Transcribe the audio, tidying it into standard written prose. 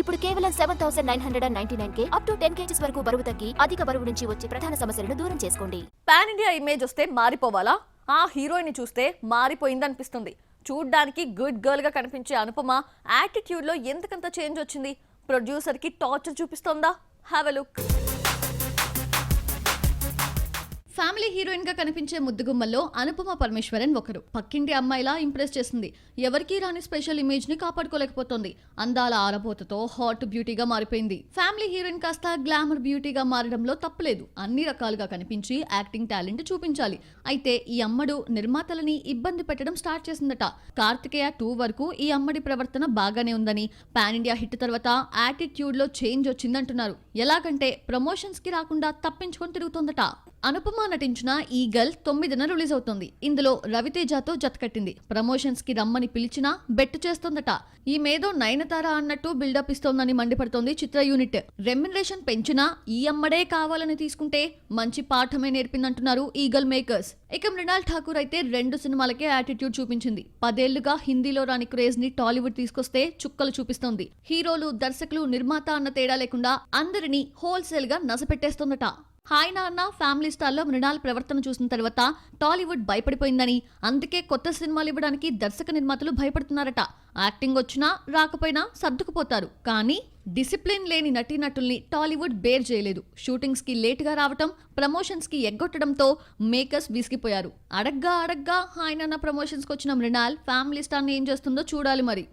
ఇప్పుడు కేవలం 7,999K up to 10 kgs వరకు బరువు తగ్గి అధిక బరువు నుంచి వచ్చే ప్రధాన సమస్యలను దూరం చేసుకోండి. పాన్ ఇండియా ఇమేజ్ వస్తే మారిపోవాలా? ఆ హీరోయిన్ చూస్తే మారిపోయిందనిపిస్తుంది. చూడ్డానికి గుడ్ గర్ల్ గా కనిపించే అనుపమ యాటిట్యూడ్ లో ఎంతకంత చేంజ్ వచ్చింది? ప్రొడ్యూసర్ కి టార్చర్ చూపిస్తోందా? Have a look. Family heroine గా కనిపించే ముద్దుగుమ్మల్లో అనుపమ పరమేశ్వరన్ ఒకరు. పక్కింటి అమ్మాయిలా ఇంప్రెస్ చేస్తుంది. ఎవరికీ రాని స్పెషల్ ఇమేజ్ ని కాపాడుకోలేకపోతుంది. అందాల ఆరబోతతో హాట్ బ్యూటీగా మారిపోయింది. ఫ్యామిలీ హీరోయిన్ కాస్త గ్లామర్ బ్యూటీగా మారడంలో తప్పులేదు. అన్ని రకాలుగా కనిపించి యాక్టింగ్ టాలెంట్ చూపించాలి. అయితే ఈ అమ్మడు నిర్మాతలని ఇబ్బంది పెట్టడం స్టార్ట్ చేసిందట. కార్తికేయ 2 వరకు ఈ అమ్మడి ప్రవర్తన బాగానే ఉందని, పాన్ ఇండియా హిట్ తర్వాత యాటిట్యూడ్ లో చేంజ్ వచ్చిందంటున్నారు. ఎలాగంటే ప్రమోషన్స్ కి రాకుండా తప్పించుకొని తిరుగుతోందట. అనుపమ నటించిన ఈ గర్ల్ 9న రిలీజ్ అవుతుంది. ఇందులో రవితేజతో జతకట్టింది. ప్రమోషన్స్ కి రమ్మని పిలిచినా బెట్టు చేస్తోందట. ఈ మేదో నయనతార అన్నట్టు బిల్డప్ ఇస్తోందని మండిపడుతోంది చిత్ర యూనిట్. రెమ్యునరేషన్ పెంచినా ఈ అమ్మడే కావాలని తీసుకుంటే మంచి పాఠమే నేర్పిందంటున్నారు ఈ గర్ల్ మేకర్స్. ఇక మృణాల్ ఠాకూర్ అయితే 2 సినిమాలకే యాటిట్యూడ్ చూపించింది. 10 ఏళ్లుగా హిందీలో రాని క్రేజ్ ని టాలీవుడ్ తీసుకొస్తే చుక్కలు చూపిస్తోంది. హీరోలు, దర్శకులు, నిర్మాత అన్న తేడా లేకుండా అందరినీ హోల్సేల్ గా నసపెట్టేస్తోందట. హాయ్ నాన్న ఫ్యామిలీ స్టార్లో మృణాల్ ప్రవర్తన చూసిన తర్వాత టాలీవుడ్ భయపడిపోయిందని, అందుకే కొత్త సినిమాలు ఇవ్వడానికి దర్శక నిర్మాతలు భయపడుతున్నారట. యాక్టింగ్ వచ్చినా రాకపోయినా సర్దుకుపోతారు. కానీ డిసిప్లిన్ లేని నటీనటుల్ని టాలీవుడ్ బేర్ చేయలేదు. షూటింగ్స్ కి లేట్ గా రావటం, ప్రమోషన్స్ కి ఎగ్గొట్టడంతో మేకర్స్ విసిగిపోయారు. అడగ్గా హాయ్ నాన్న ప్రమోషన్స్ కి వచ్చిన మృణాల్ ఫ్యామిలీ స్టార్ ని ఏం చేస్తుందో చూడాలి మరి.